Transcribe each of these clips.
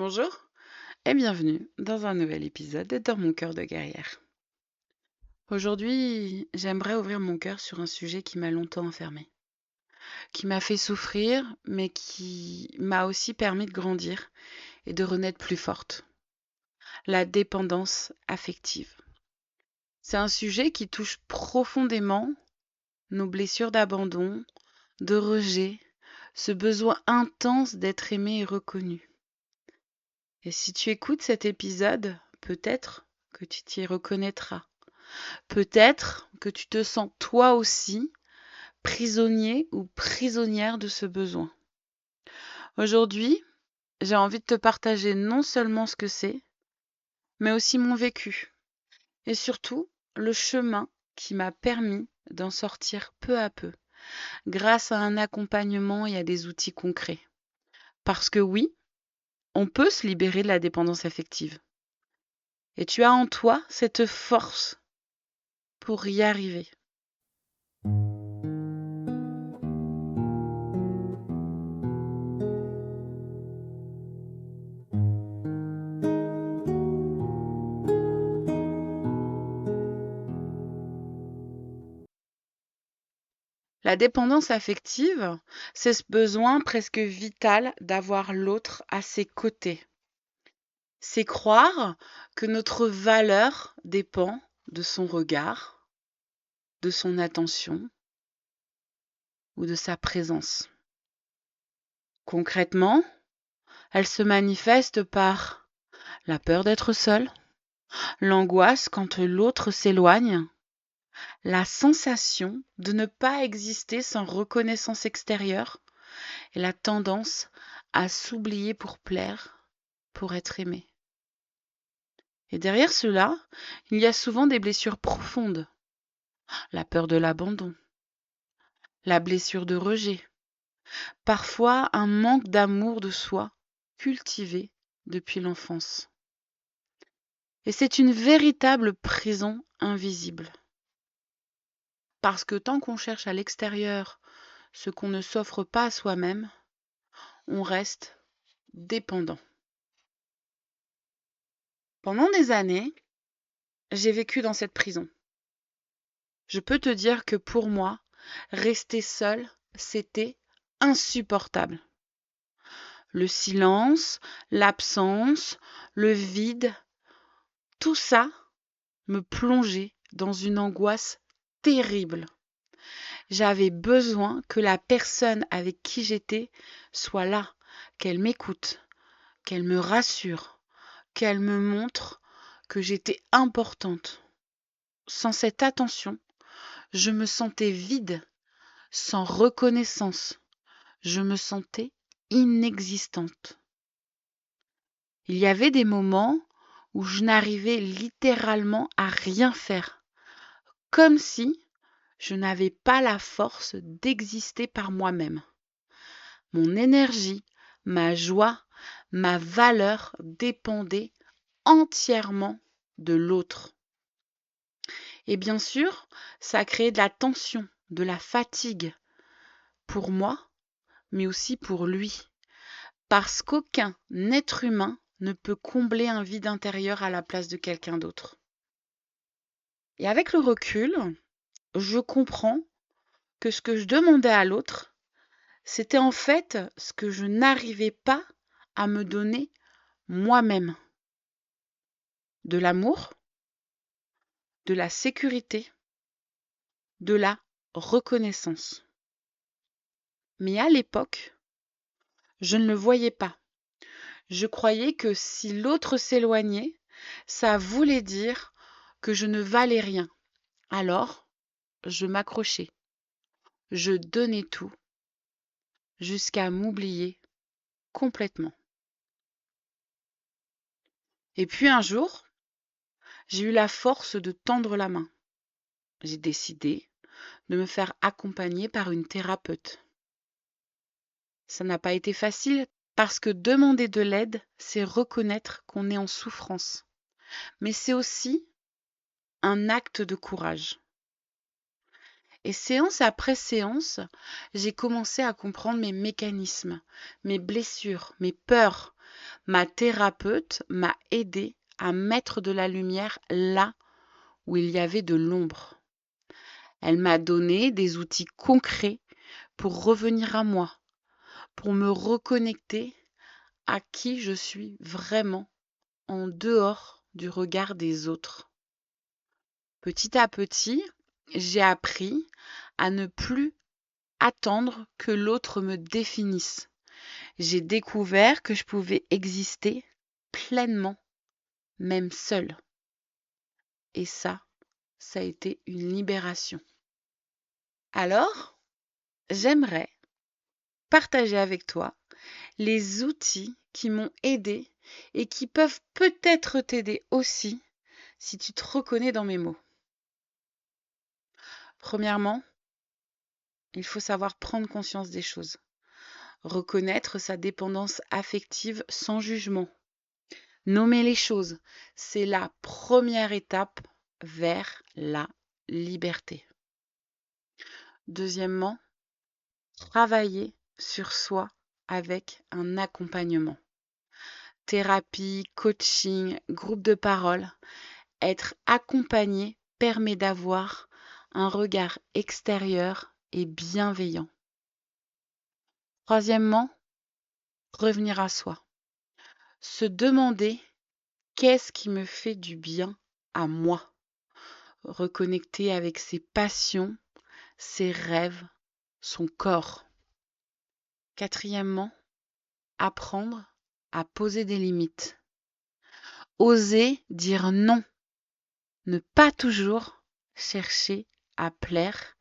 Bonjour et bienvenue dans un nouvel épisode de Dans mon cœur de guerrière. Aujourd'hui, j'aimerais ouvrir mon cœur sur un sujet qui m'a longtemps enfermée, qui m'a fait souffrir, mais qui m'a aussi permis de grandir et de renaître plus forte. La dépendance affective. C'est un sujet qui touche profondément nos blessures d'abandon, de rejet, ce besoin intense d'être aimé et reconnu. Et si tu écoutes cet épisode, peut-être que tu t'y reconnaîtras. Peut-être que tu te sens toi aussi prisonnier ou prisonnière de ce besoin. Aujourd'hui, j'ai envie de te partager non seulement ce que c'est, mais aussi mon vécu et surtout le chemin qui m'a permis d'en sortir peu à peu, grâce à un accompagnement et à des outils concrets. Parce que oui, on peut se libérer de la dépendance affective. Et tu as en toi cette force pour y arriver. La dépendance affective, c'est ce besoin presque vital d'avoir l'autre à ses côtés. C'est croire que notre valeur dépend de son regard, de son attention ou de sa présence. Concrètement, elle se manifeste par la peur d'être seul, l'angoisse quand l'autre s'éloigne, la sensation de ne pas exister sans reconnaissance extérieure et la tendance à s'oublier pour plaire, pour être aimé. Et derrière cela, il y a souvent des blessures profondes. La peur de l'abandon, la blessure de rejet, parfois un manque d'amour de soi cultivé depuis l'enfance. Et c'est une véritable prison invisible. Parce que tant qu'on cherche à l'extérieur ce qu'on ne s'offre pas à soi-même, on reste dépendant. Pendant des années, j'ai vécu dans cette prison. Je peux te dire que pour moi, rester seule, c'était insupportable. Le silence, l'absence, le vide, tout ça me plongeait dans une angoisse terrible. J'avais besoin que la personne avec qui j'étais soit là, qu'elle m'écoute, qu'elle me rassure, qu'elle me montre que j'étais importante. Sans cette attention, je me sentais vide, sans reconnaissance. Je me sentais inexistante. Il y avait des moments où je n'arrivais littéralement à rien faire, comme si je n'avais pas la force d'exister par moi-même. Mon énergie, ma joie, ma valeur dépendaient entièrement de l'autre. Et bien sûr, ça créait de la tension, de la fatigue pour moi, mais aussi pour lui. Parce qu'aucun être humain ne peut combler un vide intérieur à la place de quelqu'un d'autre. Et avec le recul, je comprends que ce que je demandais à l'autre, c'était en fait ce que je n'arrivais pas à me donner moi-même. De l'amour, de la sécurité, de la reconnaissance. Mais à l'époque, je ne le voyais pas. Je croyais que si l'autre s'éloignait, ça voulait dire que je ne valais rien. Alors, je m'accrochais, je donnais tout, jusqu'à m'oublier complètement. Et puis un jour, j'ai eu la force de tendre la main. J'ai décidé de me faire accompagner par une thérapeute. Ça n'a pas été facile parce que demander de l'aide, c'est reconnaître qu'on est en souffrance. Mais c'est aussi un acte de courage. Et séance après séance, j'ai commencé à comprendre mes mécanismes, mes blessures, mes peurs, Ma thérapeute m'a aidé à mettre de la lumière là où il y avait de l'ombre. Elle m'a donné des outils concrets pour revenir à moi, pour me reconnecter à qui je suis vraiment en dehors du regard des autres. Petit à petit, j'ai appris à ne plus attendre que l'autre me définisse. J'ai découvert que je pouvais exister pleinement, même seule. Et ça a été une libération. Alors, j'aimerais partager avec toi les outils qui m'ont aidé et qui peuvent peut-être t'aider aussi si tu te reconnais dans mes mots. Premièrement, il faut savoir prendre conscience des choses, reconnaître sa dépendance affective sans jugement. Nommer les choses, c'est la première étape vers la liberté. Deuxièmement, travailler sur soi avec un accompagnement. Thérapie, coaching, groupe de parole. Être accompagné permet d'avoir un regard extérieur et bienveillant. Troisièmement, revenir à soi. Se demander qu'est-ce qui me fait du bien à moi. Reconnecter avec ses passions, ses rêves, son corps. Quatrièmement, apprendre à poser des limites. Oser dire non. Ne pas toujours chercher à plaire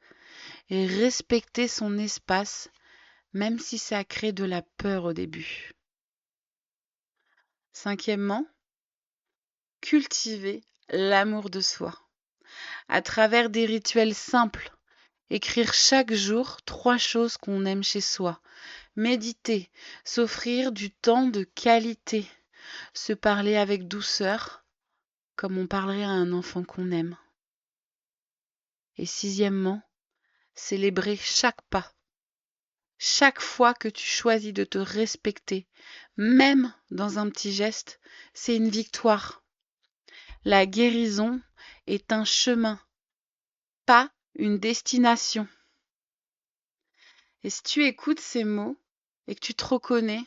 et respecter son espace, même si ça crée de la peur au début. Cinquièmement, cultiver l'amour de soi. À travers des rituels simples, écrire chaque jour 3 choses qu'on aime chez soi. Méditer, s'offrir du temps de qualité, se parler avec douceur, comme on parlerait à un enfant qu'on aime. Et sixièmement, célébrer chaque pas. Chaque fois que tu choisis de te respecter, même dans un petit geste, c'est une victoire. La guérison est un chemin, pas une destination. Et si tu écoutes ces mots et que tu te reconnais,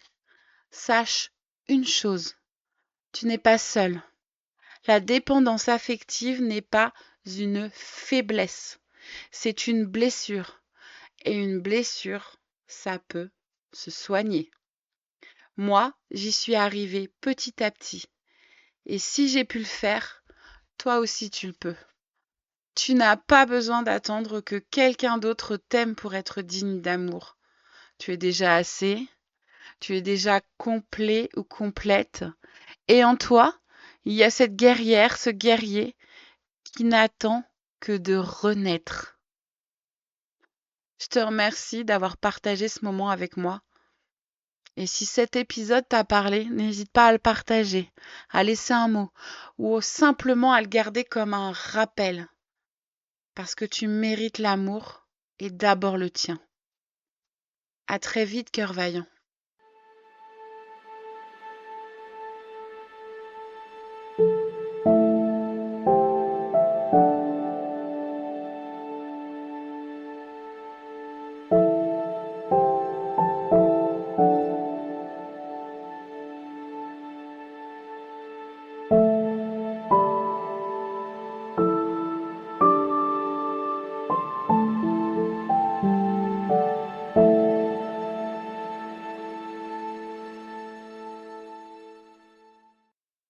sache une chose, tu n'es pas seul. La dépendance affective n'est pas une faiblesse, c'est une blessure. Et une blessure, ça peut se soigner. Moi, j'y suis arrivée petit à petit. Et si j'ai pu le faire, toi aussi tu le peux. Tu n'as pas besoin d'attendre que quelqu'un d'autre t'aime pour être digne d'amour. Tu es déjà assez, tu es déjà complet ou complète. Et en toi, il y a cette guerrière, ce guerrier qui n'attend que de renaître. Je te remercie d'avoir partagé ce moment avec moi. Et si cet épisode t'a parlé, n'hésite pas à le partager, à laisser un mot ou simplement à le garder comme un rappel. Parce que tu mérites l'amour et d'abord le tien. À très vite, cœur vaillant.